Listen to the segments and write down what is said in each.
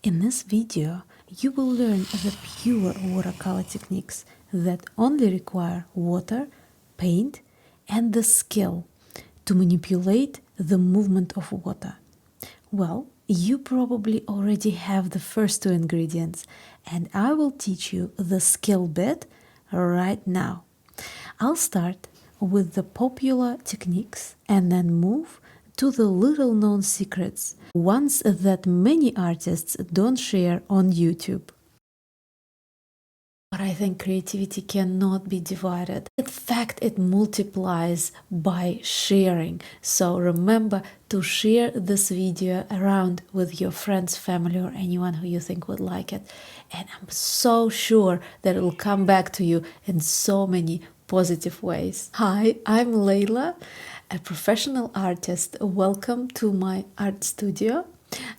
In this video, you will learn the pure watercolor techniques that only require water, paint, and the skill to manipulate the movement of water. Well, you probably already have the first two ingredients, and I will teach you the skill bit right now. I'll start with the popular techniques and then move to the little known secrets, ones that many artists don't share on YouTube. But I think creativity cannot be divided. In fact, it multiplies by sharing. So remember to share this video around with your friends, family, or anyone who you think would like it. And I'm so sure that it will come back to you in so many positive ways. Hi, I'm Layla, a professional artist. Welcome to my art studio.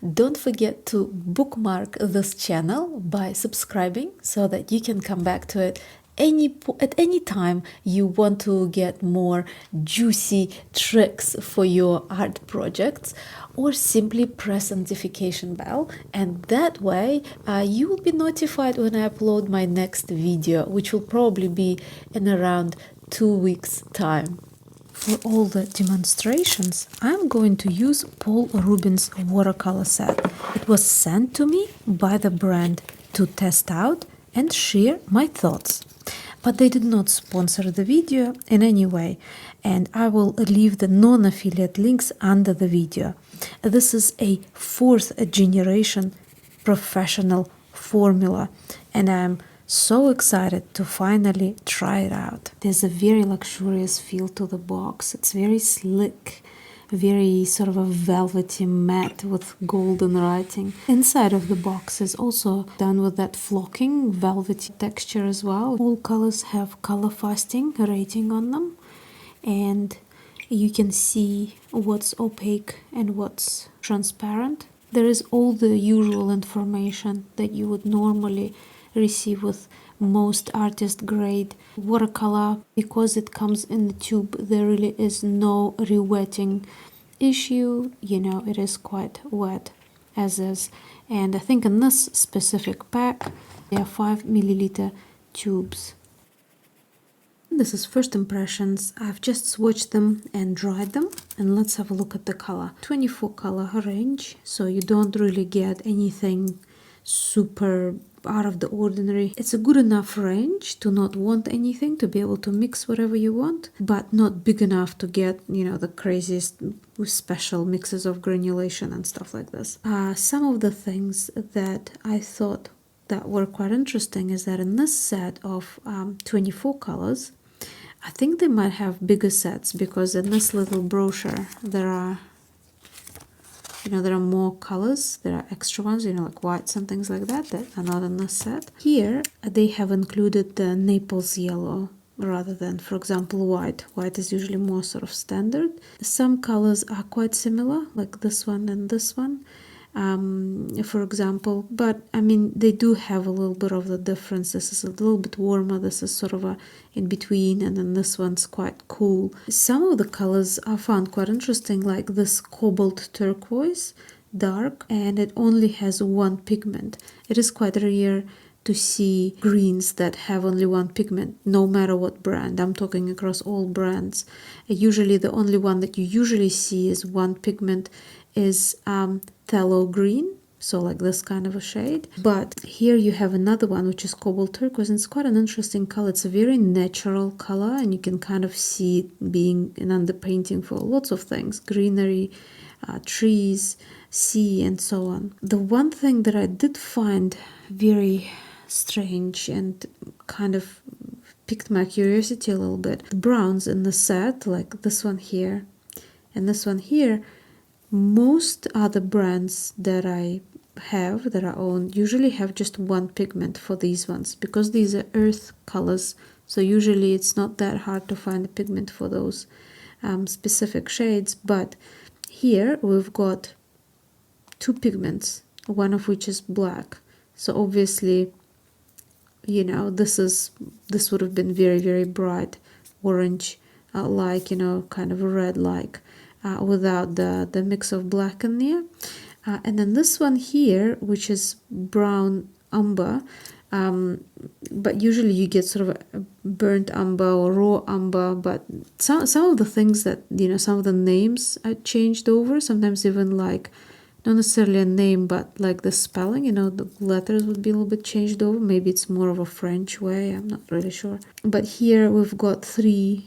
Don't forget to bookmark this channel by subscribing so that you can come back to it at any time you want to get more juicy tricks for your art projects, or simply press the notification bell, and that way you will be notified when I upload my next video, which will probably be in around 2 weeks' time. For all the demonstrations, I'm going to use Paul Rubens watercolor set. It was sent to me by the brand to test out and share my thoughts. But they did not sponsor the video in any way, and I will leave the non-affiliate links under the video. This is a 4th generation professional formula, and I'm so excited to finally try it out. There's a very luxurious feel to the box. It's very slick, very sort of a velvety matte with golden writing. Inside of the box is also done with that flocking velvety texture as well. All colors have color fasting rating on them, and you can see what's opaque and what's transparent. There is all the usual information that you would normally receive with most artist grade watercolor. Because it comes in the tube, there really is no re-wetting issue. You know, it is quite wet as is. And I think in this specific pack there are 5 milliliter tubes. This is first impressions. I've just swatched them and dried them, and let's have a look at the color. 24 color range, so you don't really get anything super out of the ordinary. It's a good enough range to not want anything, to be able to mix whatever you want, but not big enough to get, you know, the craziest special mixes of granulation and stuff like this. Some of the things that I thought that were quite interesting is that in this set of 24 colors, I think they might have bigger sets, because in this little brochure there are more colors. There are extra ones, like whites and things like that are not in this set. Here they have included the Naples yellow rather than, for example, white. White is usually more sort of standard. Some colors are quite similar, like this one and this one, for example, but I mean they do have a little bit of the difference. This is a little bit warmer, this is sort of a in between, and then this one's quite cool. Some of the colors I found quite interesting, like this cobalt turquoise, dark, and it only has one pigment. It is quite rare to see greens that have only one pigment, no matter what brand. I'm talking across all brands. Usually the only one that you usually see is one pigment is phthalo green, so like this kind of a shade. But here you have another one which is cobalt turquoise, and it's quite an interesting color. It's a very natural color, and you can kind of see it being in underpainting for lots of things: greenery, trees, sea, and so on. The one thing that I did find very strange and kind of piqued my curiosity a little bit, the browns in the set, like this one here and this one here, most other brands that I have that I own usually have just one pigment for these ones, because these are earth colors, so usually it's not that hard to find a pigment for those specific shades. But here we've got 2 pigments, one of which is black, so obviously this would have been very, very bright orange, like kind of red like, without the mix of black in there. And then this one here, which is brown umber, but usually you get sort of a burnt umber or raw umber, but some of the things that, you know, some of the names are changed over, sometimes even like, not necessarily a name, but like the spelling, you know, the letters would be a little bit changed over. Maybe it's more of a French way, I'm not really sure. But here we've got three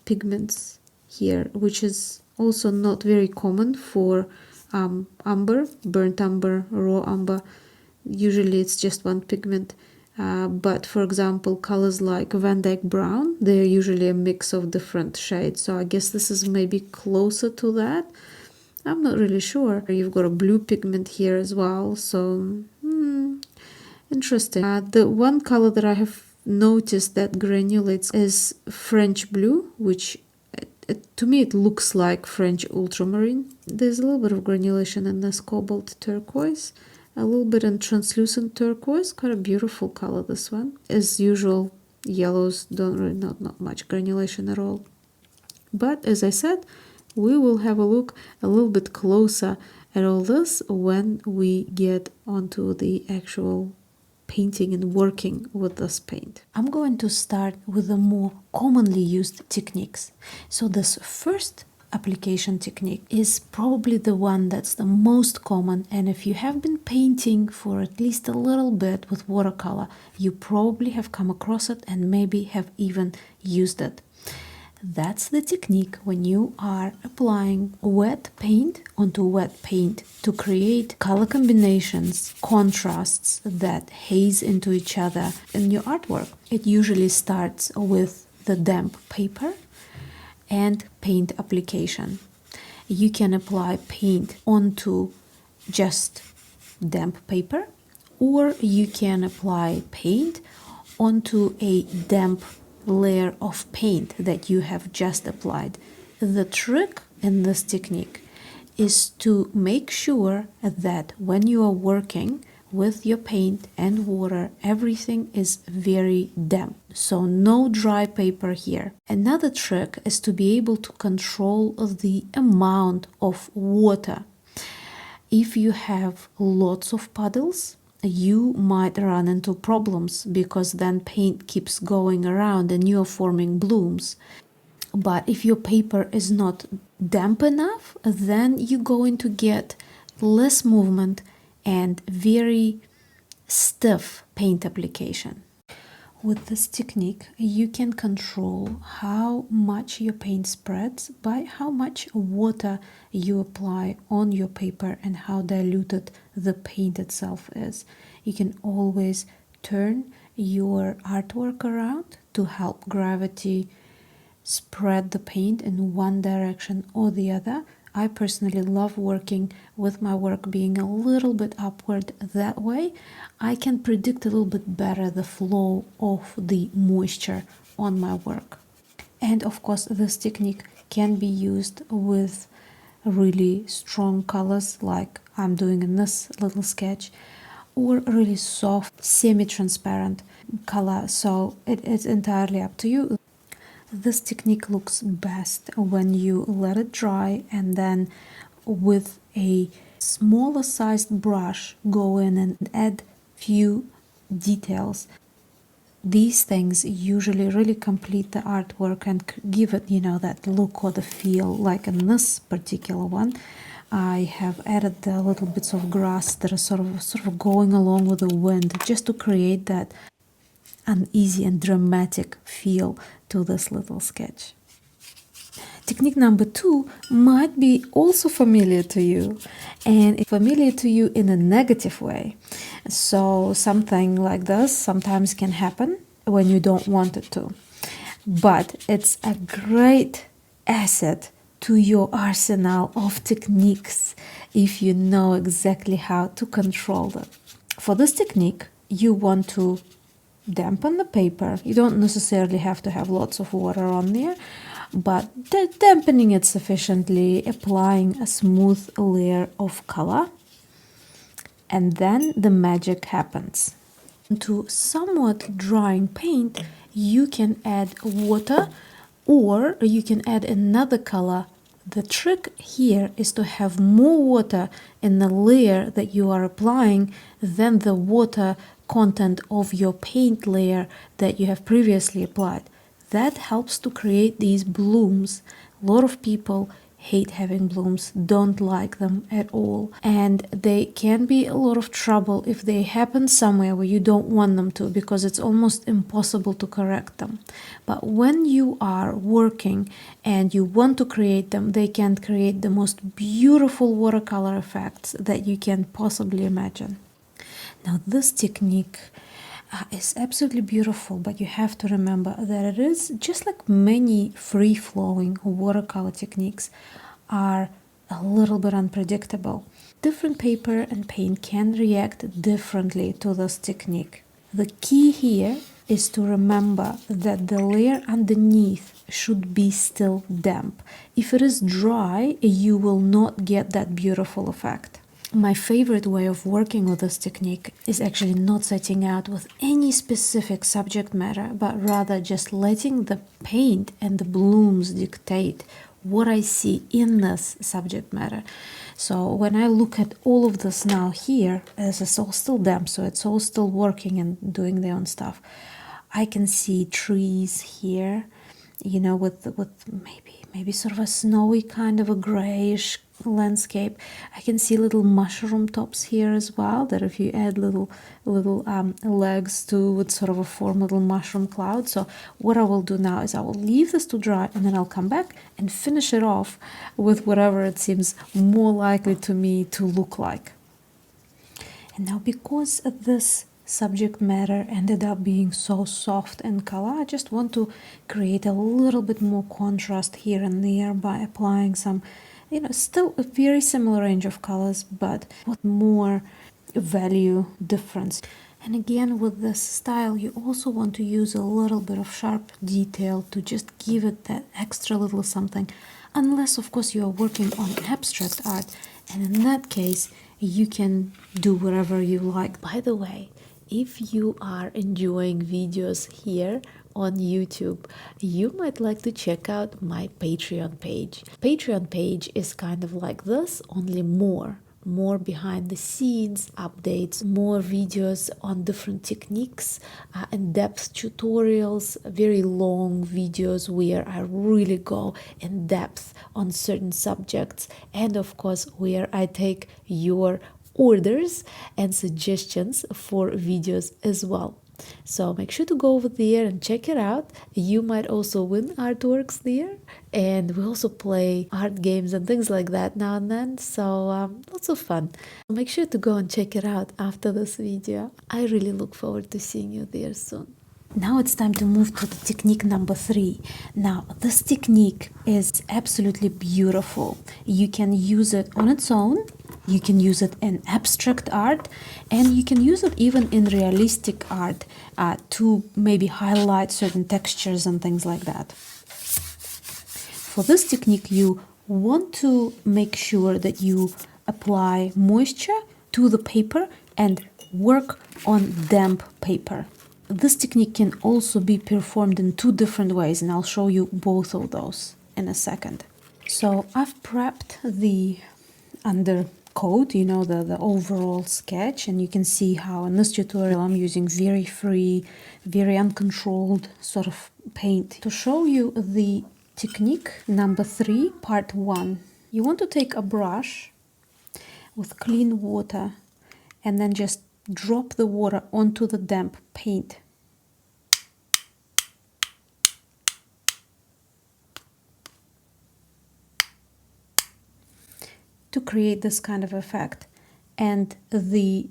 pigments here, which is also not very common for umber, burnt umber, raw umber. Usually it's just one pigment. But for example, colors like Van Dyke Brown, they're usually a mix of different shades. So I guess this is maybe closer to that. I'm not really sure. You've got a blue pigment here as well. So, interesting. The one color that I have noticed that granulates is French blue, which to me it looks like French ultramarine. There's a little bit of granulation in this cobalt turquoise, a little bit in translucent turquoise. Quite a beautiful color, this one. As usual, yellows don't really, not much granulation at all. But as I said, we will have a look a little bit closer at all this when we get onto the actual painting and working with this paint. I'm going to start with the more commonly used techniques. So this first application technique is probably the one that's the most common, and if you have been painting for at least a little bit with watercolor, you probably have come across it and maybe have even used it. That's the technique when you are applying wet paint onto wet paint to create color combinations, contrasts that haze into each other in your artwork. It usually starts with the damp paper and paint application. You can apply paint onto just damp paper, or you can apply paint onto a damp layer of paint that you have just applied. The trick in this technique is to make sure that when you are working with your paint and water, everything is very damp. So no dry paper here. Another trick is to be able to control the amount of water. If you have lots of puddles, you might run into problems because then paint keeps going around and you're forming blooms. But if your paper is not damp enough, then you're going to get less movement and very stiff paint application. With this technique, you can control how much your paint spreads by how much water you apply on your paper and how diluted the paint itself is. You can always turn your artwork around to help gravity spread the paint in one direction or the other. I personally love working with my work being a little bit upward. That way I can predict a little bit better the flow of the moisture on my work. And of course, this technique can be used with really strong colors like I'm doing in this little sketch, or really soft semi-transparent color. So it is entirely up to you. This technique looks best when you let it dry and then with a smaller sized brush go in and add few details. These things usually really complete the artwork and give it, you know, that look or the feel. Like in this particular one, I have added the little bits of grass that are sort of going along with the wind, just to create that uneasy and dramatic feel to this little sketch. Technique number 2 might be also familiar to you, and familiar to you in a negative way. So something like this sometimes can happen when you don't want it to, but it's a great asset to your arsenal of techniques if you know exactly how to control them. For this technique, you want to dampen the paper. You don't necessarily have to have lots of water on there, but dampening it sufficiently, applying a smooth layer of color, and then the magic happens. To somewhat drying paint, you can add water, or you can add another color The trick here is to have more water in the layer that you are applying than the water content of your paint layer that you have previously applied. That helps to create these blooms. A lot of people hate having blooms, don't like them at all, and they can be a lot of trouble if they happen somewhere where you don't want them to, because it's almost impossible to correct them. But when you are working and you want to create them, they can create the most beautiful watercolor effects that you can possibly imagine. Now this technique is absolutely beautiful, but you have to remember that it is, just like many free-flowing watercolor techniques, are a little bit unpredictable. Different paper and paint can react differently to this technique. The key here is to remember that the layer underneath should be still damp. If it is dry, you will not get that beautiful effect. My favorite way of working with this technique is actually not setting out with any specific subject matter, but rather just letting the paint and the blooms dictate what I see in this subject matter. So when I look at all of this now here, as it's all still damp, so it's all still working and doing their own stuff, I can see trees here, you know, with maybe sort of a snowy kind of a grayish landscape. I can see little mushroom tops here as well, that if you add little legs to, would sort of form a little mushroom cloud. So what I will do now is I will leave this to dry, and then I'll come back and finish it off with whatever it seems more likely to me to look like. And now, because this subject matter ended up being so soft in color, I just want to create a little bit more contrast here and there by applying some, you know, still a very similar range of colors, but with more value difference. And again, with this style, you also want to use a little bit of sharp detail to just give it that extra little something, unless of course you are working on abstract art, and in that case you can do whatever you like. By the way, if you are enjoying videos here on YouTube, you might like to check out my Patreon page. Patreon page is kind of like this, only more behind the scenes updates, more videos on different techniques, in-depth tutorials, very long videos where I really go in depth on certain subjects, and of course where I take your orders and suggestions for videos as well. So make sure to go over there and check it out. You might also win artworks there, and we also play art games and things like that now and then, so lots of fun. Make sure to go and check it out after this video. I really look forward to seeing you there soon. Now it's time to move to the technique number 3. Now this technique is absolutely beautiful. You can use it on its own, you can use it in abstract art, and you can use it even in realistic art to maybe highlight certain textures and things like that. For this technique, you want to make sure that you apply moisture to the paper and work on damp paper. This technique can also be performed in 2 different ways, and I'll show you both of those in a second. So I've prepped the undercoat, you know, the overall sketch, and you can see how in this tutorial I'm using very free, very uncontrolled sort of paint. To show you the technique number 3, part 1, you want to take a brush with clean water and then just drop the water onto the damp paint. To create this kind of effect. And the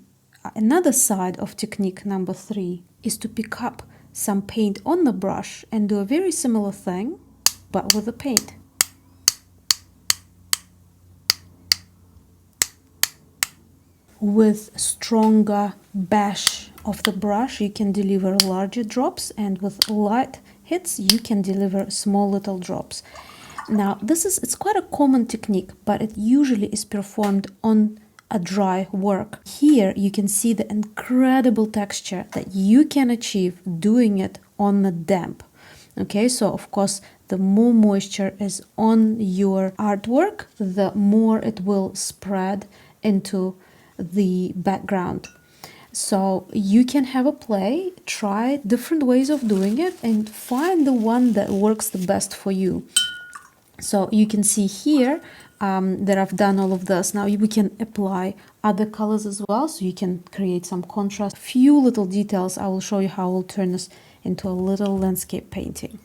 another side of technique number 3 is to pick up some paint on the brush and do a very similar thing, but with the paint. With stronger bash of the brush, you can deliver larger drops, and with light hits, you can deliver small little drops. Now, it's quite a common technique, but it usually is performed on a dry work. Here, you can see the incredible texture that you can achieve doing it on the damp. Okay, so of course, the more moisture is on your artwork, the more it will spread into the background. So you can have a play, try different ways of doing it, and find the one that works the best for you. So you can see here that I've done all of this. Now we can apply other colors as well, so you can create some contrast. Few little details. I will show you how I'll turn this into a little landscape painting.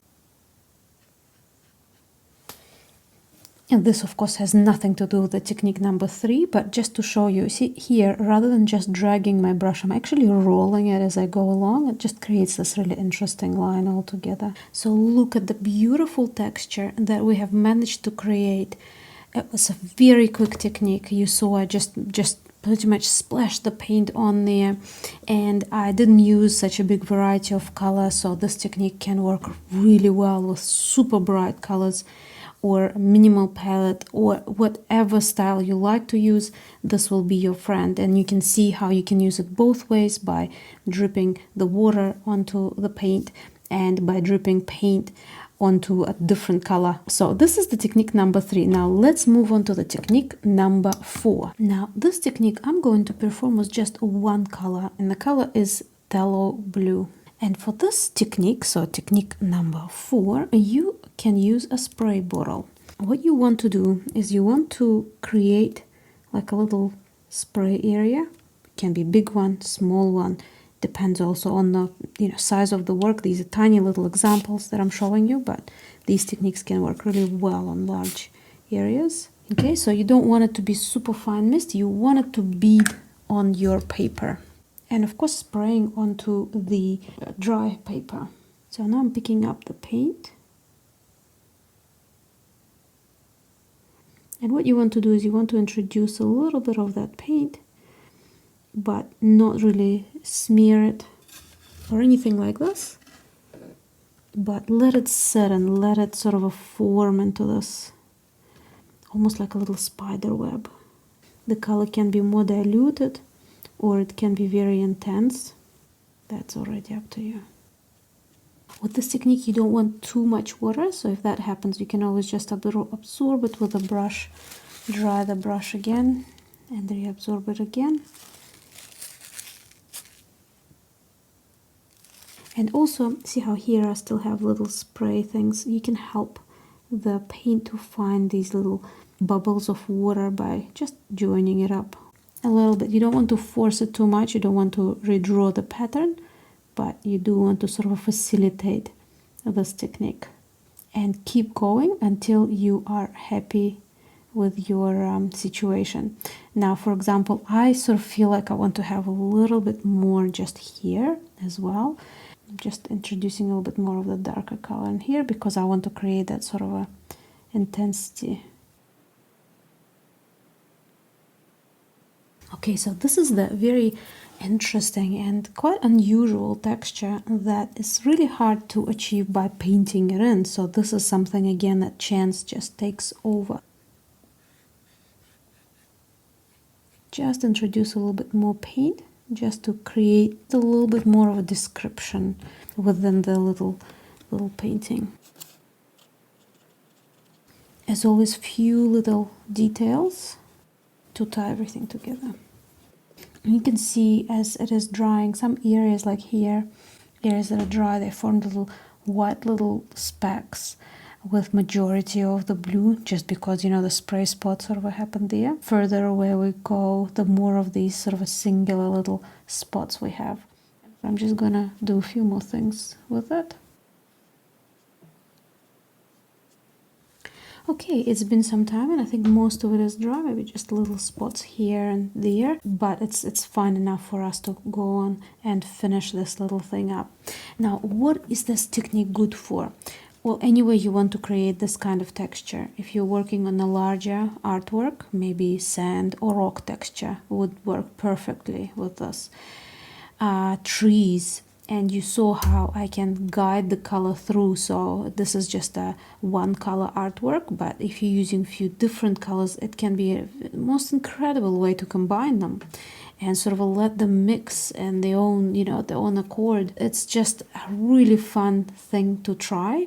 And this, of course, has nothing to do with the technique number 3, but just to show you, see here, rather than just dragging my brush, I'm actually rolling it as I go along. It just creates this really interesting line altogether. So look at the beautiful texture that we have managed to create. It was a very quick technique. You saw I just pretty much splashed the paint on there, and I didn't use such a big variety of colors, so this technique can work really well with super bright colors or minimal palette, or whatever style you like to use. This will be your friend. And you can see how you can use it both ways, by dripping the water onto the paint and by dripping paint onto a different color. So this is the technique number 3. Now let's move on to the technique number 4. Now this technique I'm going to perform with just one color, and the color is phthalo blue. And for this technique, so technique number 4, you can use a spray bottle. What you want to do is you want to create like a little spray area. It can be big one, small one, depends also on the size of the work. These are tiny little examples that I'm showing you, but these techniques can work really well on large areas. Okay, so you don't want it to be super fine mist, you want it to bead on your paper. And of course spraying onto the dry paper. So now I'm picking up the paint. And what you want to do is you want to introduce a little bit of that paint, but not really smear it or anything like this, but let it sit and let it sort of form into this, almost like a little spider web. The color can be more diluted, or it can be very intense. That's already up to you. With this technique, you don't want too much water, so if that happens, you can always just absorb it with a brush, dry the brush again, and reabsorb it again. And also, see how here I still have little spray things. You can help the paint to find these little bubbles of water by just joining it up a little bit. You don't want to force it too much, you don't want to redraw the pattern, but you do want to sort of facilitate this technique. And keep going until you are happy with your situation. Now, for example, I sort of feel like I want to have a little bit more just here as well. I'm just introducing a little bit more of the darker color in here because I want to create that sort of a intensity. Okay, so this is the very interesting and quite unusual texture that is really hard to achieve by painting it in. So this is something again that chance just takes over. Just introduce a little bit more paint just to create a little bit more of a description within the little painting. As always, few little details to tie everything together. And you can see as it is drying, some areas like here, areas that are dry, they form little white little specks with majority of the blue, just because the spray spot sort of happened there. Further away we go, the more of these sort of a singular little spots we have. I'm just gonna do a few more things with it. Okay, it's been some time and I think most of it is dry, maybe just little spots here and there, but it's fine enough for us to go on and finish this little thing up. Now, what is this technique good for? Well, anyway, you want to create this kind of texture. If you're working on a larger artwork, maybe sand or rock texture would work perfectly with this. Trees, and you saw how I can guide the color through, so this is just a one color artwork, but if you're using a few different colors, it can be a most incredible way to combine them and sort of let them mix in their own, their own accord. It's just a really fun thing to try.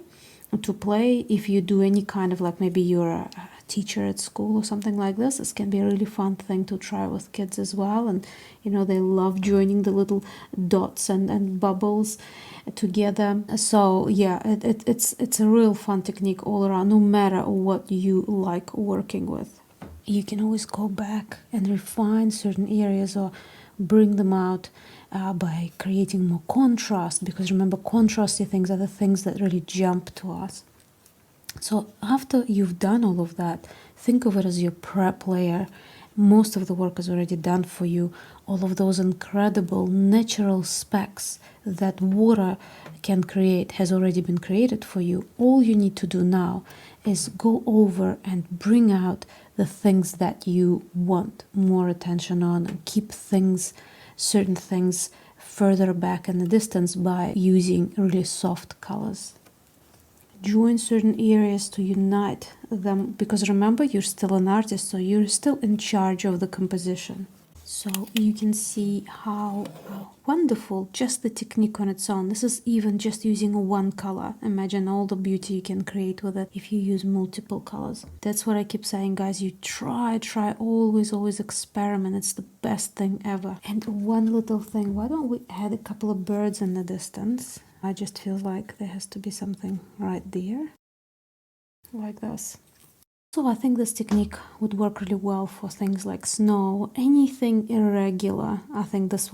to play. If you do any kind of, like, maybe you're a teacher at school or something like this can be a really fun thing to try with kids as well. And you know, they love joining the little dots and bubbles together. So yeah, it's a real fun technique all around, no matter what you like working with. You can always go back and refine certain areas or bring them out by creating more contrast, because remember, contrasty things are the things that really jump to us. So after you've done all of that, think of it as your prep layer. Most of the work is already done for you. All of those incredible natural specks that water can create has already been created for you. All you need to do now is go over and bring out the things that you want more attention on, and keep things, certain things, further back in the distance by using really soft colors. Join certain areas to unite them, because remember, you're still an artist, so you're still in charge of the composition. So you can see how wonderful just the technique on its own. This is even just using one color. Imagine all the beauty you can create with it if you use multiple colors. That's what I keep saying, guys. You try, always experiment. It's the best thing ever. And one little thing, why don't we add a couple of birds in the distance? I just feel like there has to be something right there, like this. So I think this technique would work really well for things like snow, anything irregular. I think this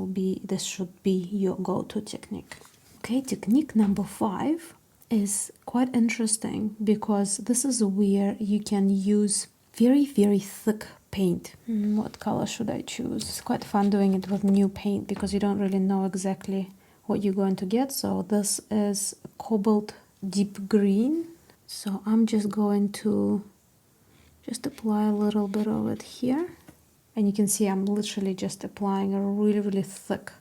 should be your go-to technique. Okay, technique number 5 is quite interesting, because this is where you can use very, very thick paint. What color should I choose? It's quite fun doing it with new paint, because you don't really know exactly what you're going to get. So this is cobalt deep green. So I'm just going to apply a little bit of it here, and you can see I'm literally just applying a really, really thick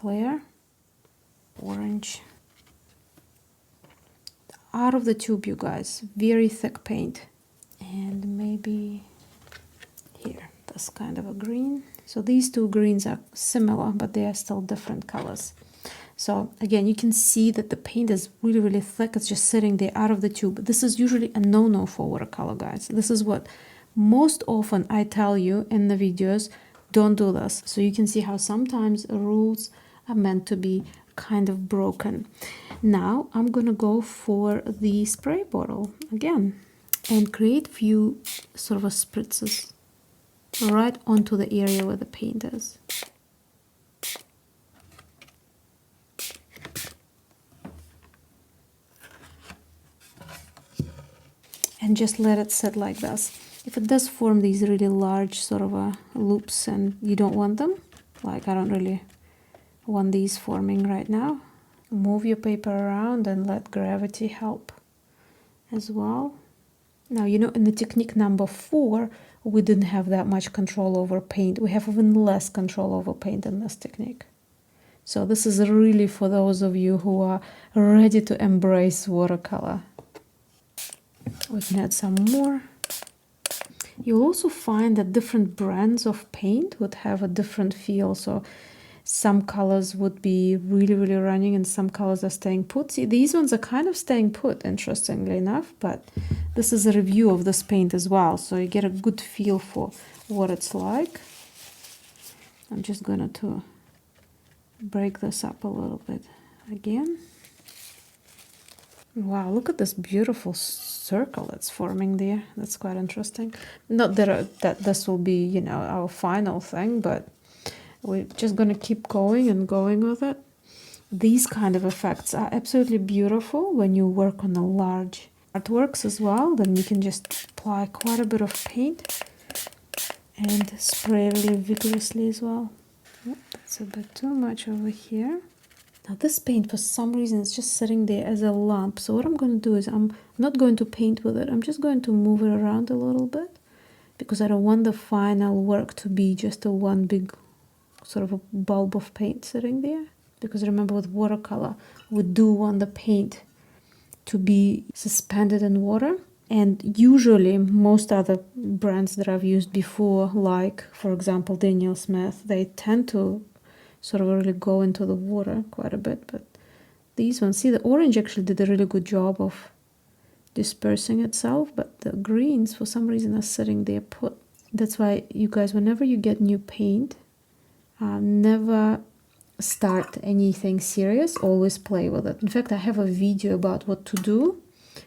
layer. Orange. Out of the tube, you guys, very thick paint. And maybe here, this kind of a green. So these two greens are similar, but they are still different colors. So again, you can see that the paint is really, really thick. It's just sitting there out of the tube. This is usually a no-no for watercolor, guys. This is what most often I tell you in the videos, don't do this. So you can see how sometimes rules are meant to be kind of broken. Now I'm gonna go for the spray bottle again and create few sort of a spritzes right onto the area where the paint is. And just let it sit like this. If it does form these really large sort of loops and you don't want them, like I don't really want these forming right now, move your paper around and let gravity help as well. Now, you know, in the technique number 4, we didn't have that much control over paint. We have even less control over paint in this technique. So this is really for those of you who are ready to embrace watercolor. We can add some more. You'll also find that different brands of paint would have a different feel. So some colors would be really, really running and some colors are staying put. See, these ones are kind of staying put, interestingly enough, but this is a review of this paint as well. So you get a good feel for what it's like. I'm just going to break this up a little bit again. Wow, look at this beautiful circle that's forming there. That's quite interesting. Not that this will be, you know, our final thing, but we're just going to keep going and going with it. These kind of effects are absolutely beautiful when you work on the large artworks as well. Then you can just apply quite a bit of paint and spray really vigorously as well. Oh, that's a bit too much over here. Now this paint, for some reason, is just sitting there as a lump. So what I'm going to do is I'm not going to paint with it. I'm just going to move it around a little bit, because I don't want the final work to be just a one big sort of a bulb of paint sitting there. Because remember, with watercolor, we do want the paint to be suspended in water. And usually most other brands that I've used before, like, for example, Daniel Smith, they tend to sort of really go into the water quite a bit, but these ones. See, the orange actually did a really good job of dispersing itself, but the greens for some reason are sitting there put. That's why you guys, whenever you get new paint, never start anything serious, always play with it. In fact, I have a video about what to do,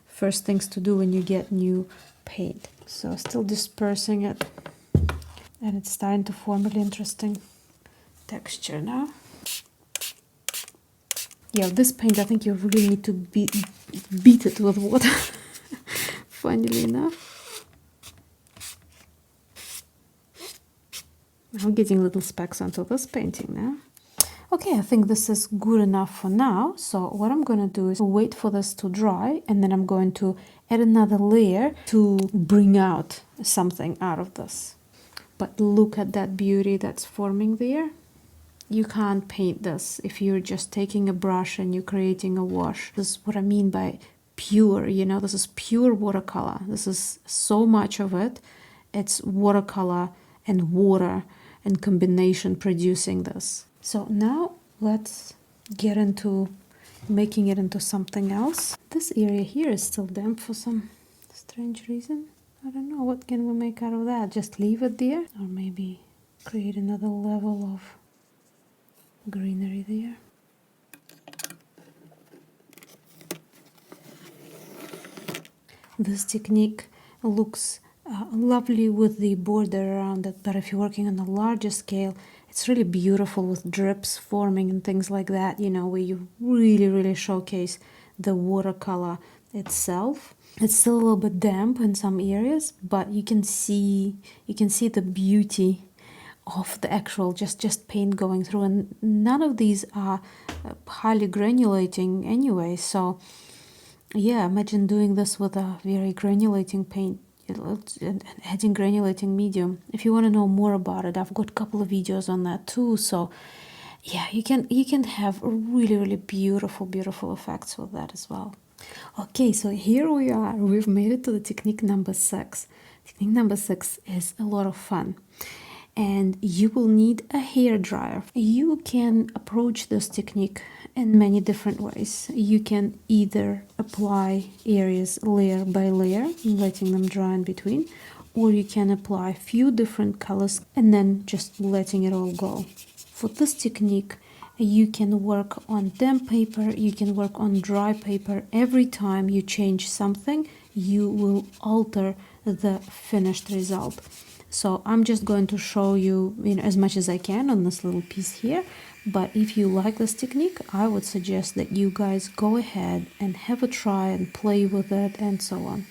first things to do when you get new paint. So still dispersing it, and it's starting to form a really interesting texture now. Yeah, this paint, I think you really need to beat it with water, funnily enough. I'm getting little specks onto this painting now. Okay, I think this is good enough for now. So what I'm going to do is wait for this to dry, and then I'm going to add another layer to bring out something out of this. But look at that beauty that's forming there. You can't paint this if you're just taking a brush and you're creating a wash. This is what I mean by pure, you know, this is pure watercolor. This is so much of it. It's watercolor and water and combination producing this. So now let's get into making it into something else. This area here is still damp for some strange reason. I don't know, what can we make out of that? Just leave it there? Or maybe create another level of greenery there. This technique looks lovely with the border around it, but if you're working on a larger scale, it's really beautiful with drips forming and things like that, you know, where you really showcase the watercolor itself. It's still a little bit damp in some areas, but you can see the beauty of the actual just paint going through, and none of these are highly granulating anyway. So yeah, imagine doing this with a very granulating paint, adding granulating medium. If you want to know more about it, I've got a couple of videos on that too. So yeah, you can have really beautiful effects with that as well. Okay, so here we are. We've made it to the technique number 6. Technique number 6 is a lot of fun, and you will need a hair dryer. You can approach this technique in many different ways. You can either apply areas layer by layer, letting them dry in between, or you can apply a few different colors and then just letting it all go. For this technique, you can work on damp paper, you can work on dry paper. Every time you change something, you will alter the finished result. So I'm just going to show you, as much as I can on this little piece here. But if you like this technique, I would suggest that you guys go ahead and have a try and play with it and so on.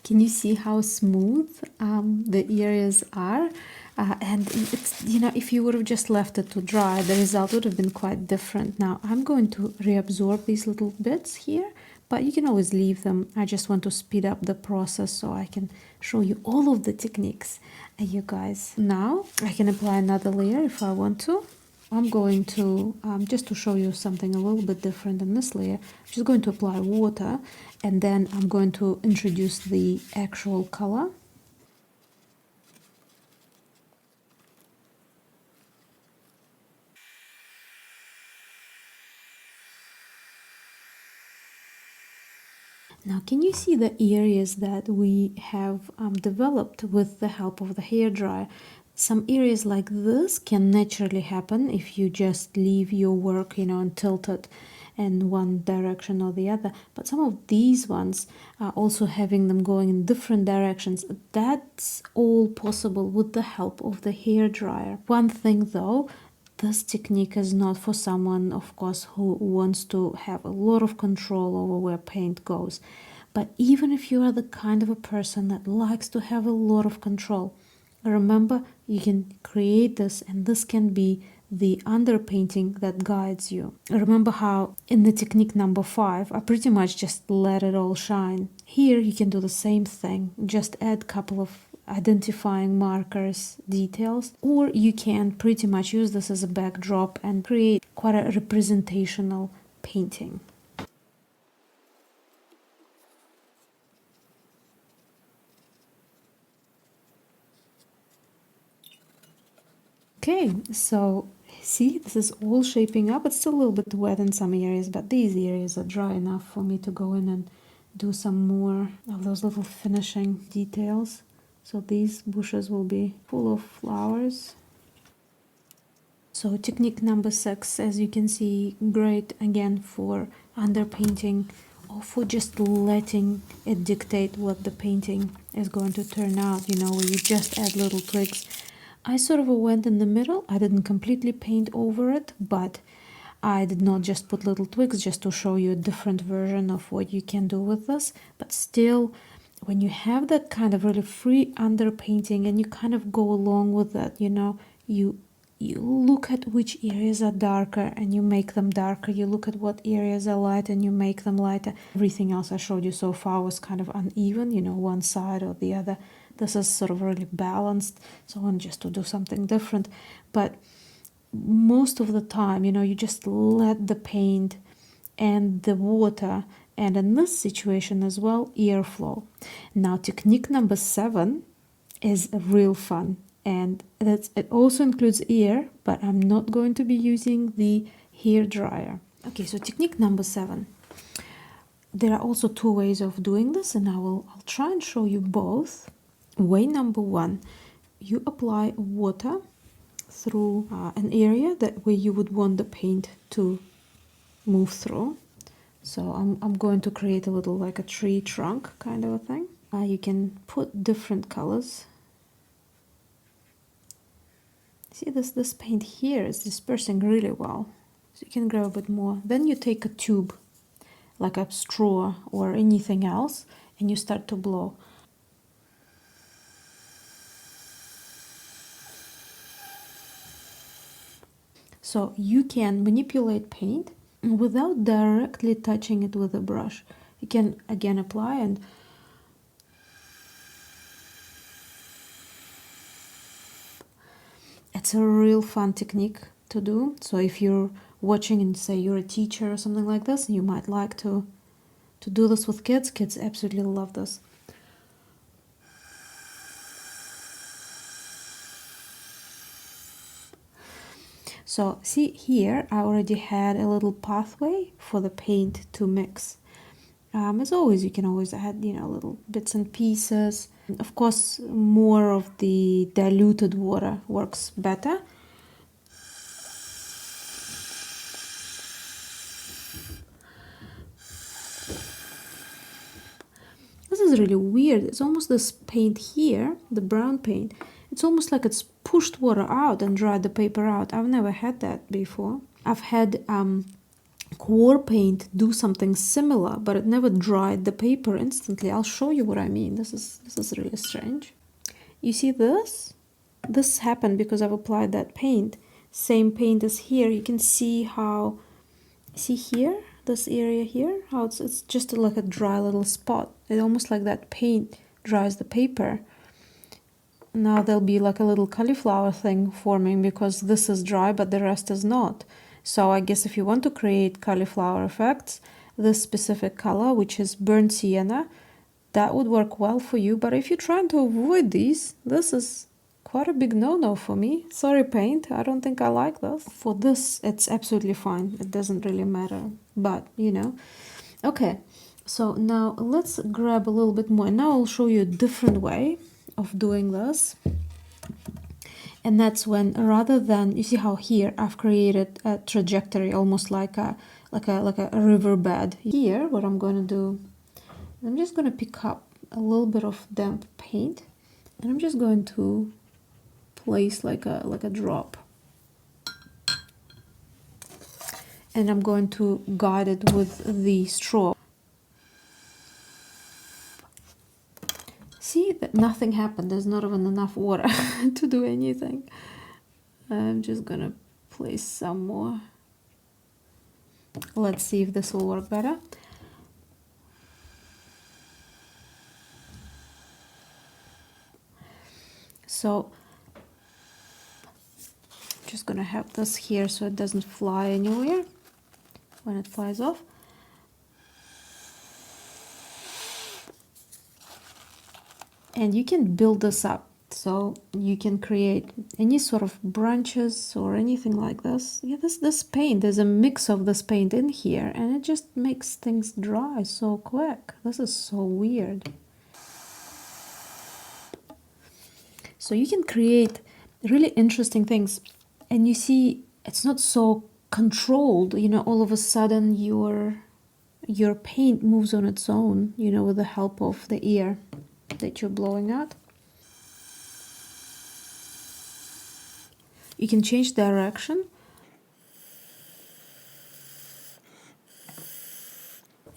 Can you see how smooth the areas are? And it's, if you would have just left it to dry, the result would have been quite different. Now I'm going to reabsorb these little bits here, but you can always leave them. I just want to speed up the process so I can show you all of the techniques, you guys. Now I can apply another layer if I want to. I'm going to, just to show you something a little bit different in this layer, I'm just going to apply water, and then I'm going to introduce the actual color. Now, can you see the areas that we have developed with the help of the hairdryer? Some areas like this can naturally happen if you just leave your work, and tilt it in one direction or the other. But some of these ones are also having them going in different directions. That's all possible with the help of the hairdryer. One thing though, this technique is not for someone, of course, who wants to have a lot of control over where paint goes. But even if you are the kind of a person that likes to have a lot of control, remember, you can create this, and this can be the underpainting that guides you. Remember how in the technique number 5, I pretty much just let it all shine. Here you can do the same thing, just add a couple of identifying markers, details, or you can pretty much use this as a backdrop and create quite a representational painting. Okay, so see, this is all shaping up. It's still a little bit wet in some areas, but these areas are dry enough for me to go in and do some more of those little finishing details. So these bushes will be full of flowers. So technique number 6, as you can see, great again for underpainting or for just letting it dictate what the painting is going to turn out, you know, where you just add little twigs. I sort of went in the middle. I didn't completely paint over it, but I did not just put little twigs just to show you a different version of what you can do with this. But still, when you have that kind of really free underpainting and you kind of go along with that, you know, you look at which areas are darker and you make them darker. You look at what areas are light and you make them lighter. Everything else I showed you so far was kind of uneven, you know, one side or the other. This is sort of really balanced, so I want just to do something different. But most of the time, you know, you just let the paint and the water, and in this situation as well, airflow. Now, technique number 7 is real fun. And it also includes air, but I'm not going to be using the hair dryer. Okay, so technique number 7. There are also 2 ways of doing this, and I'll try and show you both. Way number 1, you apply water through an area that where you would want the paint to move through. So I'm going to create a little like a tree trunk kind of a thing. You can put different colors. See, this paint here is dispersing really well. So you can grab a bit more. Then you take a tube, like a straw or anything else, and you start to blow. So you can manipulate paint without directly touching it with a brush. You can again apply and it's a real fun technique to do. So if you're watching and say you're a teacher or something like this, you might like to do this with kids. Kids absolutely love this. So see here, I already had a little pathway for the paint to mix. As always, you can always add, you know, little bits and pieces. Of course, more of the diluted water works better. This is really weird. It's almost this paint here, the brown paint. It's almost like it's pushed water out and dried the paper out. I've never had that before. I've had core paint do something similar, but it never dried the paper instantly. I'll show you what I mean. This is really strange. You see this? This happened because I've applied that paint. Same paint as here. You can see how, see here, this area here, how it's just like a dry little spot. It's almost like that paint dries the paper. Now there'll be like a little cauliflower thing forming because this is dry but the rest is not. So I guess if you want to create cauliflower effects, this specific color, which is burnt sienna, that would work well for you. But if you're trying to avoid these, this is quite a big no-no for me. Sorry, paint, I don't think I like this. For this, it's absolutely fine. It doesn't really matter, but you know. Okay, so now let's grab a little bit more. And now I'll show you a different way of doing this. And that's when, rather than, you see how here I've created a trajectory, almost like a riverbed. Here, what I'm going to do, I'm just going to pick up a little bit of damp paint, and I'm just going to place like a drop, and I'm going to guide it with the straw. See that nothing happened. There's not even enough water to do anything. I'm just gonna place some more. Let's see if this will work better. So just gonna have this here so it doesn't fly anywhere when it flies off. And you can build this up So you can create any sort of branches or anything like this. Yeah, this paint, there's a mix of this paint in here, and it just makes things dry so quick. This is so weird. So you can create really interesting things, and you see it's not so controlled, you know, all of a sudden your paint moves on its own, you know, with the help of the air that you're blowing out. You can change direction.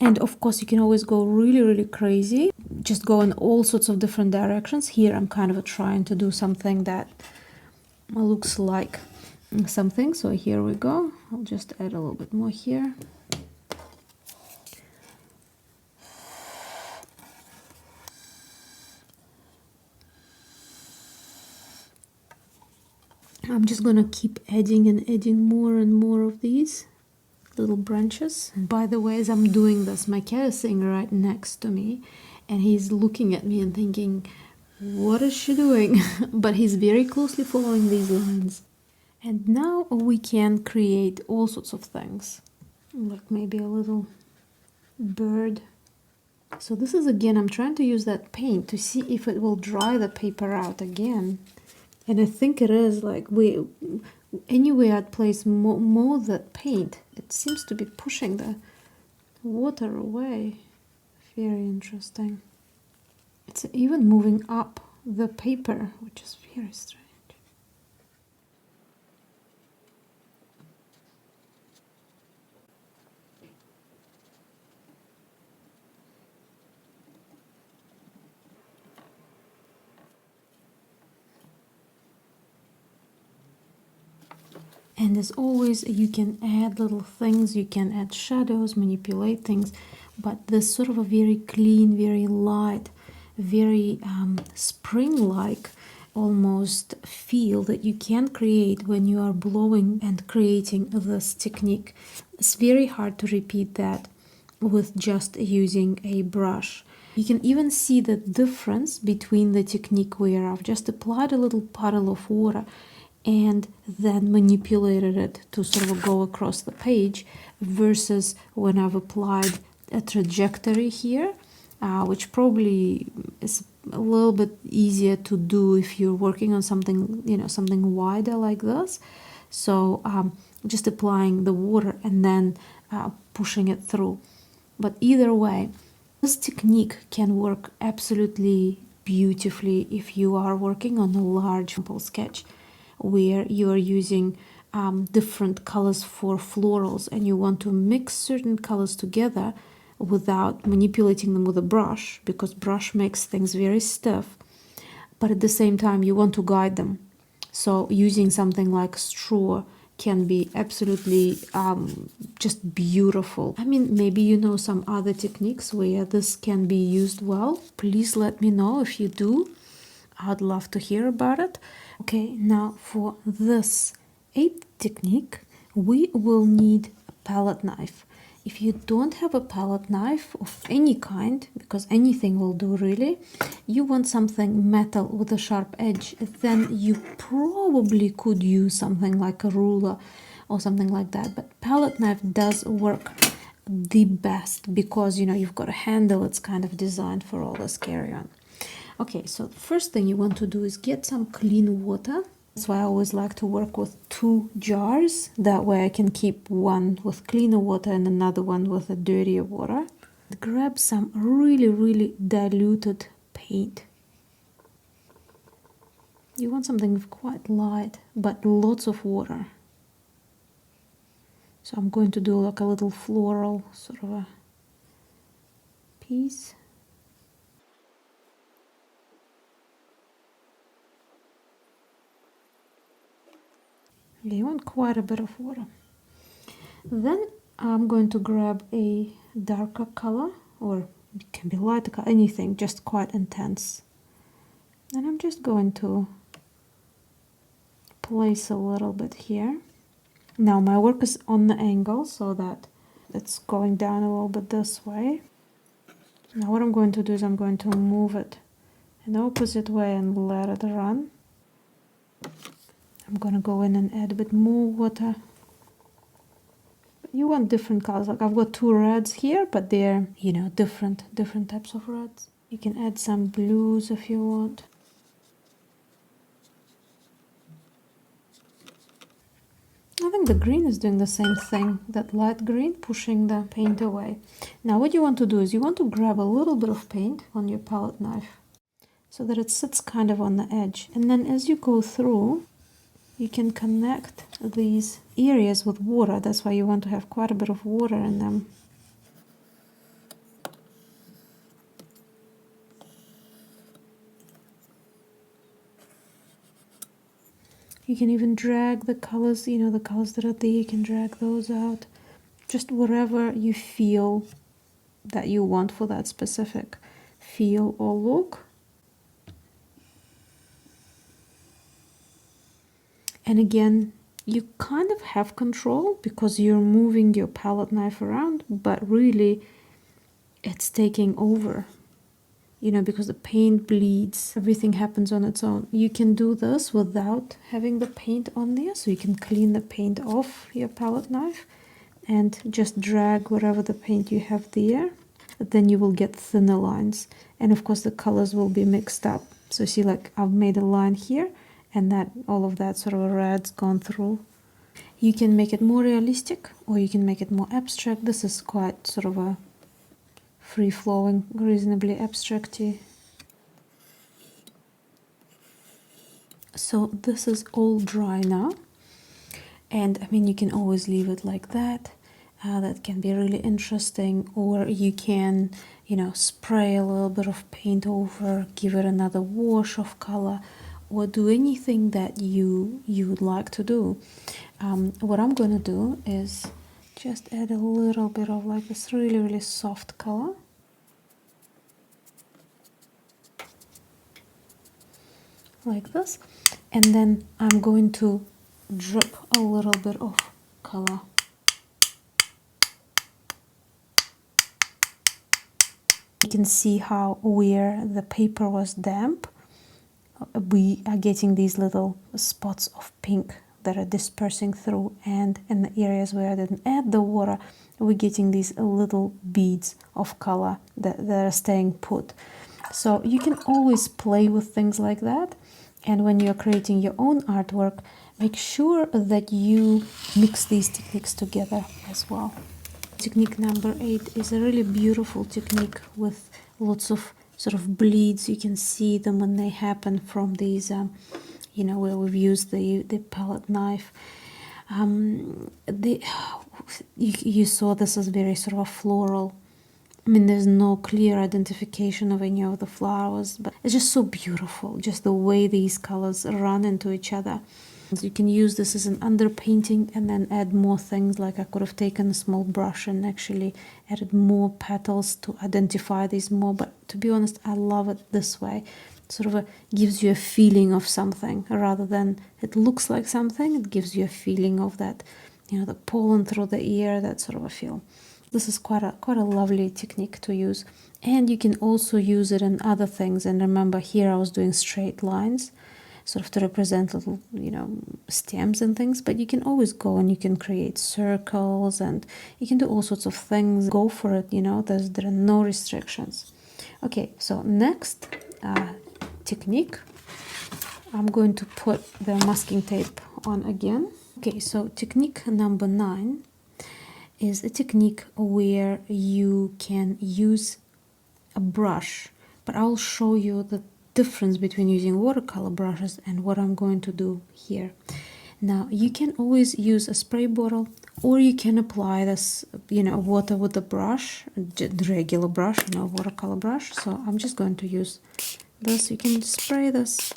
And of course, you can always go really, really crazy. Just go in all sorts of different directions. Here, I'm kind of trying to do something that looks like something. So here we go. I'll just add a little bit more here. I'm just gonna keep adding and adding more and more of these little branches. By the way, as I'm doing this, my cat is sitting right next to me, and he's looking at me and thinking, what is she doing? But he's very closely following these lines. And now we can create all sorts of things, like maybe a little bird. So this is, again, I'm trying to use that paint to see if it will dry the paper out again. And I think it is, like, anywhere I'd place more that paint, it seems to be pushing the water away. Very interesting. It's even moving up the paper, which is very strange. And as always, you can add little things, you can add shadows, manipulate things, but there's sort of a very clean, very light, very spring-like almost feel that you can create when you are blowing and creating this technique. It's very hard to repeat that with just using a brush. You can even see the difference between the technique where I've just applied a little puddle of water and then manipulated it to sort of go across the page versus when I've applied a trajectory here, which probably is a little bit easier to do if you're working on something, you know, something wider like this. So just applying the water and then pushing it through. But either way, this technique can work absolutely beautifully if you are working on a large sample sketch where you are using different colors for florals and you want to mix certain colors together without manipulating them with a brush, because brush makes things very stiff, but at the same time you want to guide them. So using something like straw can be absolutely just beautiful. I mean, maybe you know some other techniques where this can be used well. Please let me know if you do. I'd love to hear about it. Okay, now for this 8th technique, we will need a palette knife. If you don't have a palette knife of any kind, because anything will do really, you want something metal with a sharp edge, then you probably could use something like a ruler or something like that. But palette knife does work the best because, you know, you've got a handle, it's kind of designed for all this carry on. Okay, so the first thing you want to do is get some clean water. That's why I always like to work with 2 jars. That way I can keep one with cleaner water and another one with a dirtier water. Grab some really, really diluted paint. You want something quite light, but lots of water. So I'm going to do like a little floral sort of a piece. You want quite a bit of water. Then I'm going to grab a darker color, or it can be lighter color, anything, just quite intense. And I'm just going to place a little bit here. Now my work is on the angle so that it's going down a little bit this way. Now what I'm going to do is I'm going to move it an opposite way and let it run. I'm gonna go in and add a bit more water. You want different colors. Like I've got two reds here, but they're, you know, different types of reds. You can add some blues if you want. I think the green is doing the same thing, that light green pushing the paint away. Now what you want to do is you want to grab a little bit of paint on your palette knife so that it sits kind of on the edge. And then as you go through, you can connect these areas with water. That's why you want to have quite a bit of water in them. You can even drag the colors, you know, the colors that are there, you can drag those out. Just whatever you feel that you want for that specific feel or look. And again, you kind of have control because you're moving your palette knife around, but really it's taking over. You know, because the paint bleeds, everything happens on its own. You can do this without having the paint on there, so you can clean the paint off your palette knife and just drag whatever the paint you have there. Then you will get thinner lines, and of course the colors will be mixed up. So see, like I've made a line here, and that all of that sort of red's gone through. You can make it more realistic, or you can make it more abstract. This is quite sort of a free-flowing, reasonably abstracty. So this is all dry now, and I mean you can always leave it like that. That can be really interesting, or you can, you know, spray a little bit of paint over, give it another wash of color, or do anything that you would like to do. What I'm gonna do is just add a little bit of like this really soft color. Like this. And then I'm going to drip a little bit of color. You can see how where the paper was damp, we are getting these little spots of pink that are dispersing through, and in the areas where I didn't add the water, we're getting these little beads of color that are staying put. So you can always play with things like that, and when you're creating your own artwork, make sure that you mix these techniques together as well. Technique number 8 is a really beautiful technique with lots of sort of bleeds. You can see them when they happen from these you know, where we've used the palette knife. You saw this is very sort of floral. I mean, there's no clear identification of any of the flowers, but it's just so beautiful, just the way these colors run into each other. So you can use this as an underpainting and then add more things. Like I could have taken a small brush and actually added more petals to identify these more, but to be honest, I love it this way. Sort of gives you a feeling of something rather than it looks like something. It gives you a feeling of that, you know, the pollen through the ear, that sort of a feel. This is quite a lovely technique to use, and you can also use it in other things. And remember, here I was doing straight lines, sort of to represent little, you know, stems and things. But you can always go and you can create circles, and you can do all sorts of things. Go for it, you know. There are no restrictions. Okay, so next technique, I'm going to put the masking tape on again. Okay, so technique number 9 is a technique where you can use a brush, but I'll show you the difference between using watercolor brushes and what I'm going to do here. Now, you can always use a spray bottle, or you can apply this, you know, water with the brush, the regular brush, you know, watercolor brush. So I'm just going to use this. You can spray this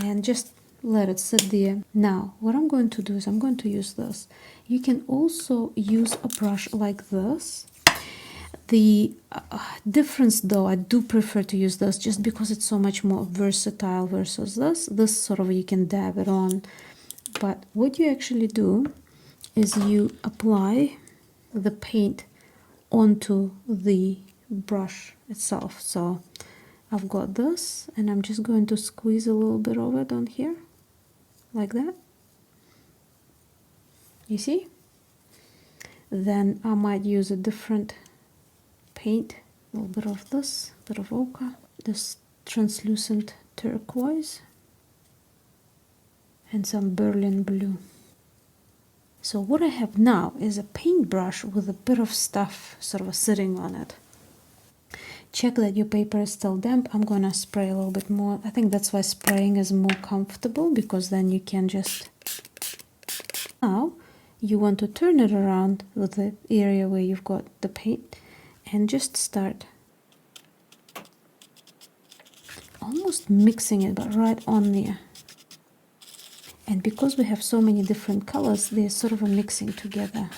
and just let it sit there. Now, what I'm going to do is I'm going to use this. You can also use a brush like this. The difference, though, I do prefer to use this just because it's so much more versatile versus this. This sort of, you can dab it on. But what you actually do is you apply the paint onto the brush itself. So I've got this, and I'm just going to squeeze a little bit of it on here, like that. You see? Then I might use a different paint, a little bit of this, bit of ochre, this translucent turquoise, and some Berlin blue. So what I have now is a paintbrush with a bit of stuff sort of sitting on it. Check that your paper is still damp. I'm gonna spray a little bit more. I think that's why spraying is more comfortable, because then you can just... Now you want to turn it around with the area where you've got the paint and just start almost mixing it, but right on there. And because we have so many different colors, they're sort of a mixing together.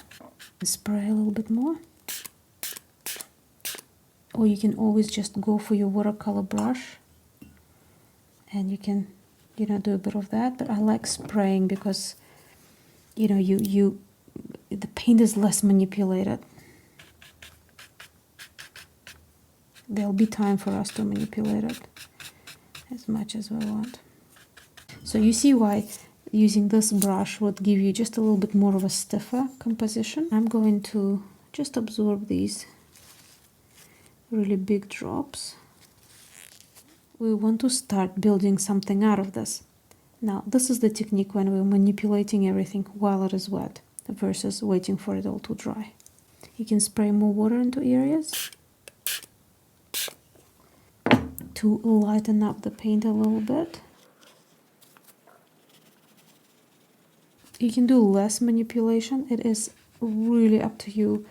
Spray a little bit more. Or you can always just go for your watercolor brush and you can, do a bit of that. But I like spraying because, the paint is less manipulated. There'll be time for us to manipulate it as much as we want. So you see why using this brush would give you just a little bit more of a stiffer composition. I'm going to just absorb these really big drops. We want to start building something out of this. Now, this is the technique when we're manipulating everything while it is wet versus waiting for it all to dry. You can spray more water into areas to lighten up the paint a little bit. You can do less manipulation. It is really up to you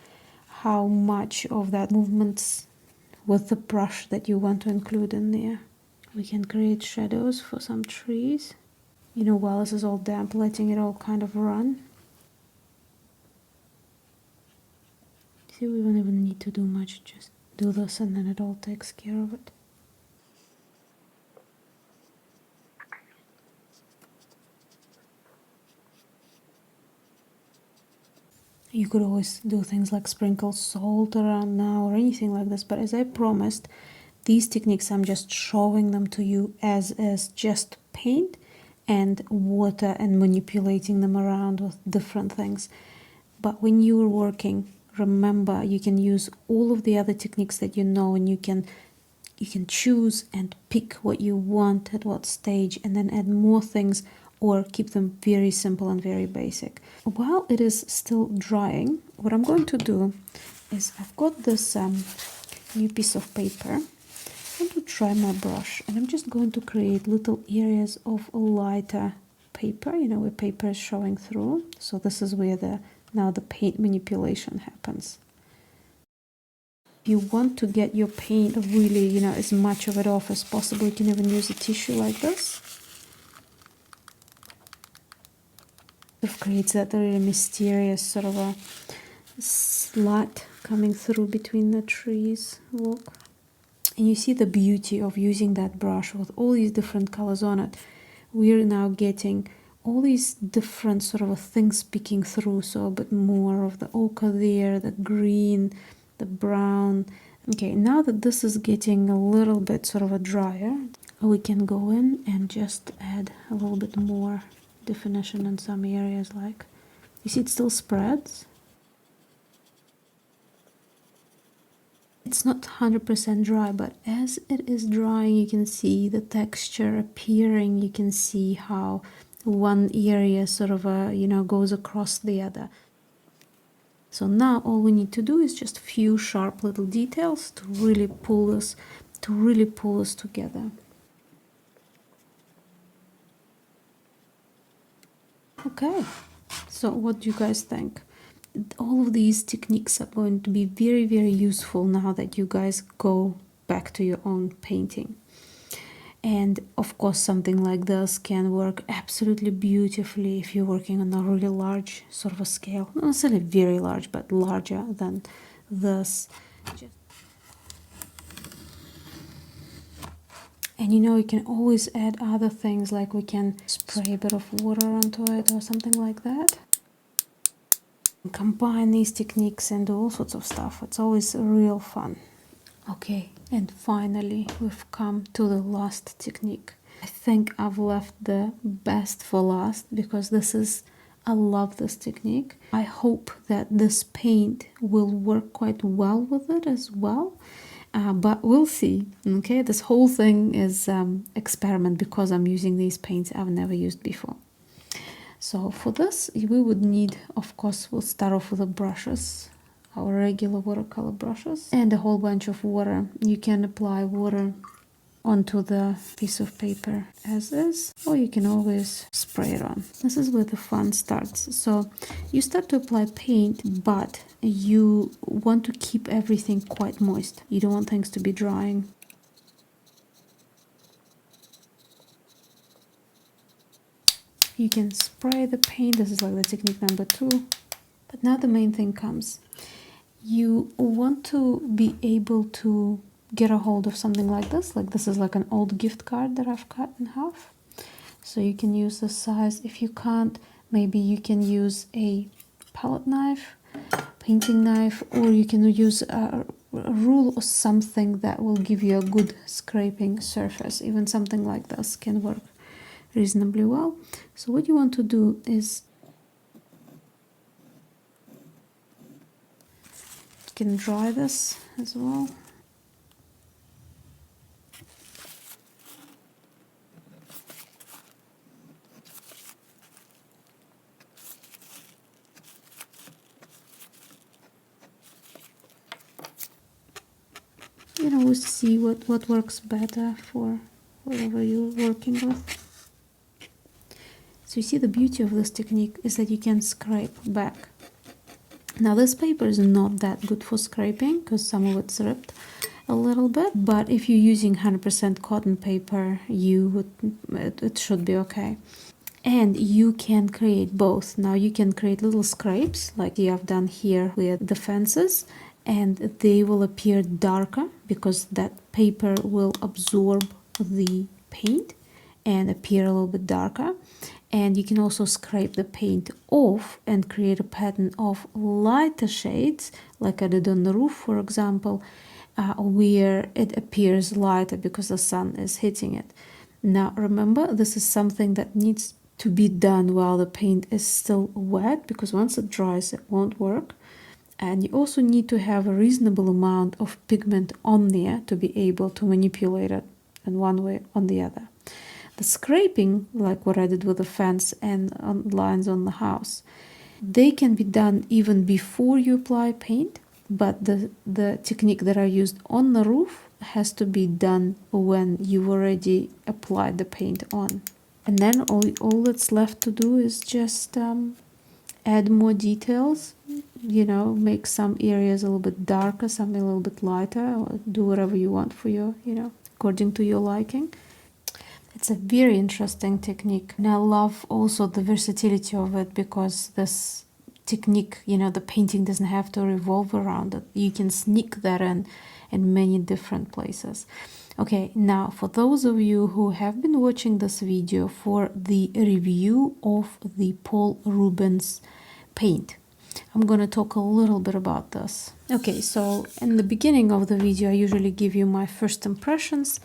how much of that movements with the brush that you want to include in there. We can create shadows for some trees. While this is all damp, letting it all kind of run. See, we don't even need to do much, just do this and then it all takes care of it. You could always do things like sprinkle salt around now or anything like this, but as I promised, these techniques, I'm just showing them to you as just paint and water and manipulating them around with different things. But when you're working, remember, you can use all of the other techniques that you know, and you can choose and pick what you want at what stage and then add more things or keep them very simple and very basic. While it is still drying, what I'm going to do is I've got this new piece of paper. I'm going to try my brush and I'm just going to create little areas of lighter paper, where paper is showing through. So this is where now the paint manipulation happens. If you want to get your paint really, as much of it off as possible, you can even use a tissue like this. It creates that really mysterious sort of a slat coming through between the trees. Look. And you see the beauty of using that brush with all these different colors on it. We're now getting all these different sort of things peeking through. So a bit more of the ochre there, the green, the brown. Okay, now that this is getting a little bit sort of a drier, we can go in and just add a little bit more definition in some areas. Like, you see it still spreads. It's not 100% dry, but as it is drying, you can see the texture appearing. You can see how one area sort of goes across the other. So now all we need to do is just a few sharp little details to really pull this together. Okay, so what do you guys think? All of these techniques are going to be very, very useful now that you guys go back to your own painting. And of course, something like this can work absolutely beautifully if you're working on a really large sort of a scale. Not necessarily very large, but larger than this. And you can always add other things, like we can spray a bit of water onto it or something like that. Combine these techniques and do all sorts of stuff. It's always real fun. Okay, and finally we've come to the last technique. I think I've left the best for last because I love this technique. I hope that this paint will work quite well with it as well. But we'll see. Okay, this whole thing is experiment because I'm using these paints I've never used before. So for this we would need, of course, we'll start off with the brushes, our regular watercolor brushes, and a whole bunch of water. You can apply water onto the piece of paper as is, or you can always spray it on. This is where the fun starts. So you start to apply paint, but you want to keep everything quite moist. You don't want things to be drying. You can spray the paint. This is like the technique number 2. But now the main thing comes. You want to be able to get a hold of something like this is like an old gift card that I've cut in half. So you can use this size. If you can't, maybe you can use a palette knife, painting knife, or you can use a rule or something that will give you a good scraping surface. Even something like this can work reasonably well. So what you want to do is you can dry this as well. You know, we'll see what works better for whatever you're working with. So you see, the beauty of this technique is that you can scrape back. Now this paper is not that good for scraping because some of it's ripped a little bit, but if you're using 100% cotton paper, it should be okay. And you can create both. Now you can create little scrapes like you have done here with the fences, and they will appear darker because that paper will absorb the paint and appear a little bit darker. And you can also scrape the paint off and create a pattern of lighter shades, like I did on the roof, for example, where it appears lighter because the sun is hitting it. Now remember, this is something that needs to be done while the paint is still wet, because once it dries it won't work. And you also need to have a reasonable amount of pigment on there to be able to manipulate it in one way or the other. The scraping, like what I did with the fence and on lines on the house, they can be done even before you apply paint, but the technique that I used on the roof has to be done when you've already applied the paint on. And then all that's left to do is just add more details, you know, make some areas a little bit darker, some a little bit lighter, or do whatever you want for your, you know, according to your liking. It's a very interesting technique, and I love also the versatility of it, because this technique, you know, the painting doesn't have to revolve around it. You can sneak that in many different places. Okay, now for those of you who have been watching this video for the review of the Paul Rubens paint, I'm going to talk a little bit about this. Okay, so in the beginning of the video I usually give you my first impressions,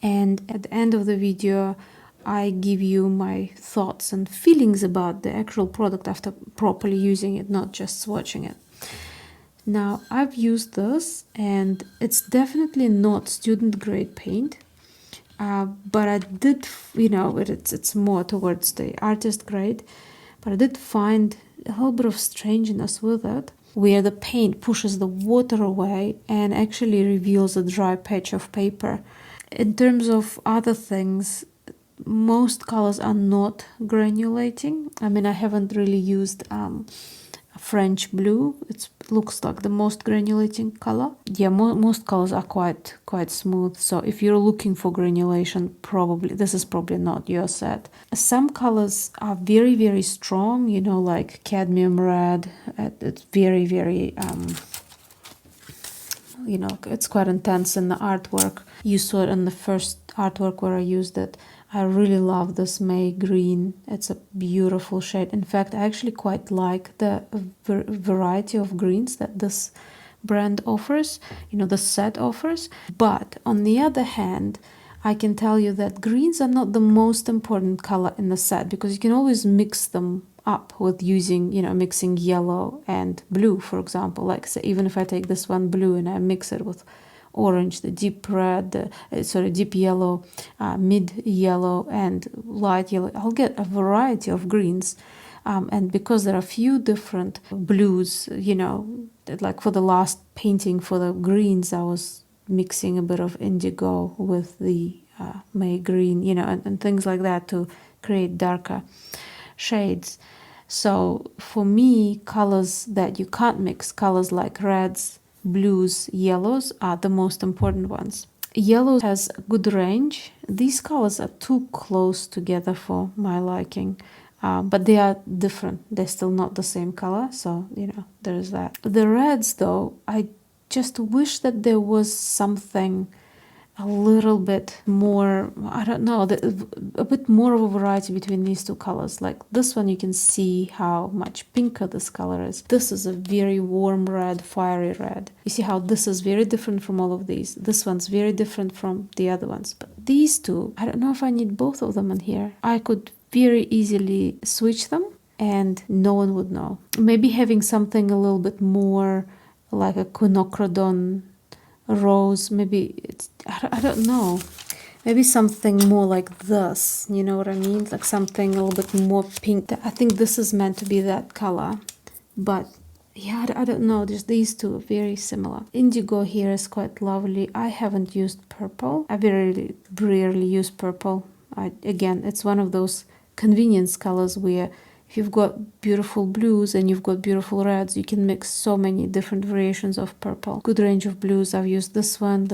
and at the end of the video I give you my thoughts and feelings about the actual product after properly using it, not just swatching it. Now I've used this, and it's definitely not student grade paint, but I did, you know, it's more towards the artist grade, but I did find a little bit of strangeness with it, where the paint pushes the water away and actually reveals a dry patch of paper. In terms of other things, most colors are not granulating. I mean, I haven't really used French blue. It looks like the most granulating color. Yeah, most colors are quite smooth. So if you're looking for granulation, this is probably not your set. Some colors are very, very strong, you know, like cadmium red. It's very, very you know, it's quite intense in the artwork. You saw it in the first artwork where I used it. I really love this May green. It's a beautiful shade. In fact, I actually quite like the variety of greens that this brand offers, you know, the set offers. But on the other hand, I can tell you that greens are not the most important color in the set, because you can always mix them up with using, you know, mixing yellow and blue, for example. Like, say, even if I take this one blue and I mix it with orange, the deep red, deep yellow, mid yellow, and light yellow, I'll get a variety of greens. And because there are a few different blues, you know, like for the last painting for the greens, I was mixing a bit of indigo with the May green, you know, and things like that to create darker shades. So for me, colors that you can't mix, colors like reds, blues, yellows are the most important ones. Yellow has a good range. These colors are too close together for my liking. But they are different. They're still not the same color. So, you know, there's that. The reds, though, I just wish that there was something a little bit more, I don't know, a bit more of a variety between these two colors. Like this one, you can see how much pinker this color is. This is a very warm red, fiery red. You see how this is very different from all of these. This one's very different from the other ones. But these two, I don't know if I need both of them in here. I could very easily switch them and no one would know. Maybe having something a little bit more like a quinacridone rose, maybe it's, I don't know, maybe something more like this, you know what I mean, like something a little bit more pink. I think this is meant to be that color, but yeah, I don't know, just these two are very similar. Indigo here is quite lovely. I haven't used purple. I very rarely use purple. Again, it's one of those convenience colors where if you've got beautiful blues and you've got beautiful reds, you can mix so many different variations of purple. Good range of blues. I've used this one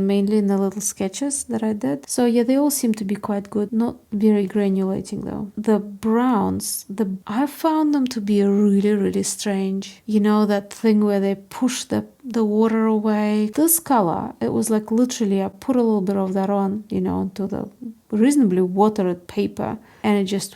mainly in the little sketches that I did. So yeah, they all seem to be quite good. Not very granulating though. The browns, I found them to be really, really strange. You know, that thing where they push the water away. This color, it was like literally I put a little bit of that on, you know, onto the reasonably watered paper, and it just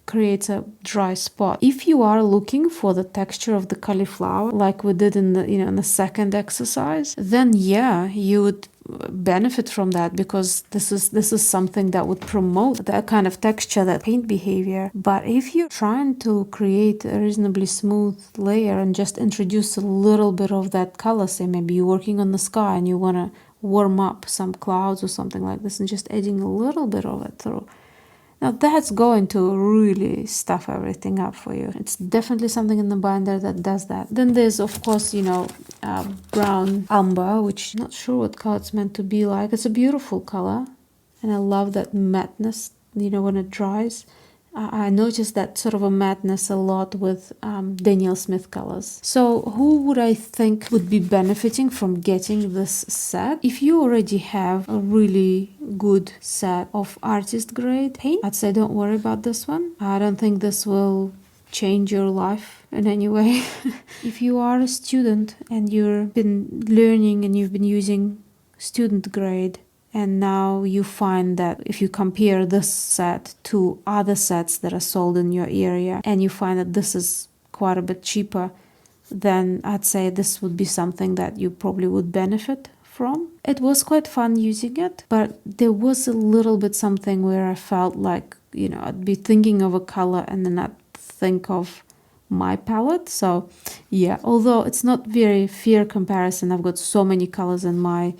creates a dry spot. If you are looking for the texture of the cauliflower, like we did in the, you know, in the second exercise, then yeah, you would benefit from that, because this is something that would promote that kind of texture, that paint behavior. But if you're trying to create a reasonably smooth layer and just introduce a little bit of that color, say maybe you're working on the sky and you want to warm up some clouds or something like this, and just adding a little bit of it through, now that's going to really stuff everything up for you. It's definitely something in the binder that does that. Then there's, of course, you know, brown umber, which I'm not sure what color it's meant to be like. It's a beautiful color, and I love that mattness, you know, when it dries. I noticed that sort of a mattness a lot with Daniel Smith colors. So who would I think would be benefiting from getting this set? If you already have a really good set of artist grade paint, I'd say don't worry about this one. I don't think this will change your life in any way. If you are a student and you've been learning and you've been using student grade, and now you find that if you compare this set to other sets that are sold in your area, and you find that this is quite a bit cheaper, then I'd say this would be something that you probably would benefit from. It was quite fun using it, but there was a little bit something where I felt like, you know, I'd be thinking of a color and then I'd think of my palette. So yeah, although it's not very fair comparison, I've got so many colors in my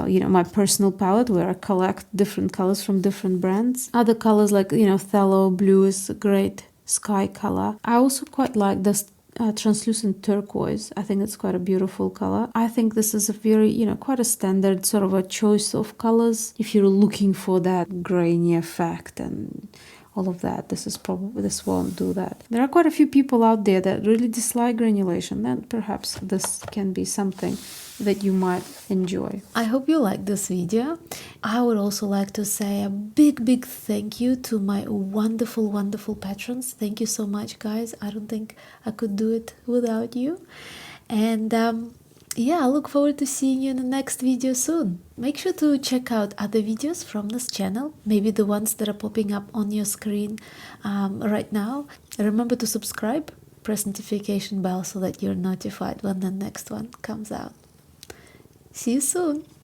you know, my personal palette where I collect different colors from different brands. Other colors like, you know, phthalo blue is a great sky color. I also quite like this translucent turquoise. I think it's quite a beautiful color. I think this is a very, you know, quite a standard sort of a choice of colors. If you're looking for that grainy effect and all of that, this won't do that. There are quite a few people out there that really dislike granulation, then perhaps this can be something that you might enjoy. I hope you liked this video. I would also like to say a big thank you to my wonderful patrons. Thank you so much, guys. I don't think I could do it without you. And yeah, I look forward to seeing you in the next video soon. Make sure to check out other videos from this channel, maybe the ones that are popping up on your screen right now. Remember to subscribe press notification bell so that you're notified when the next one comes out. See you soon!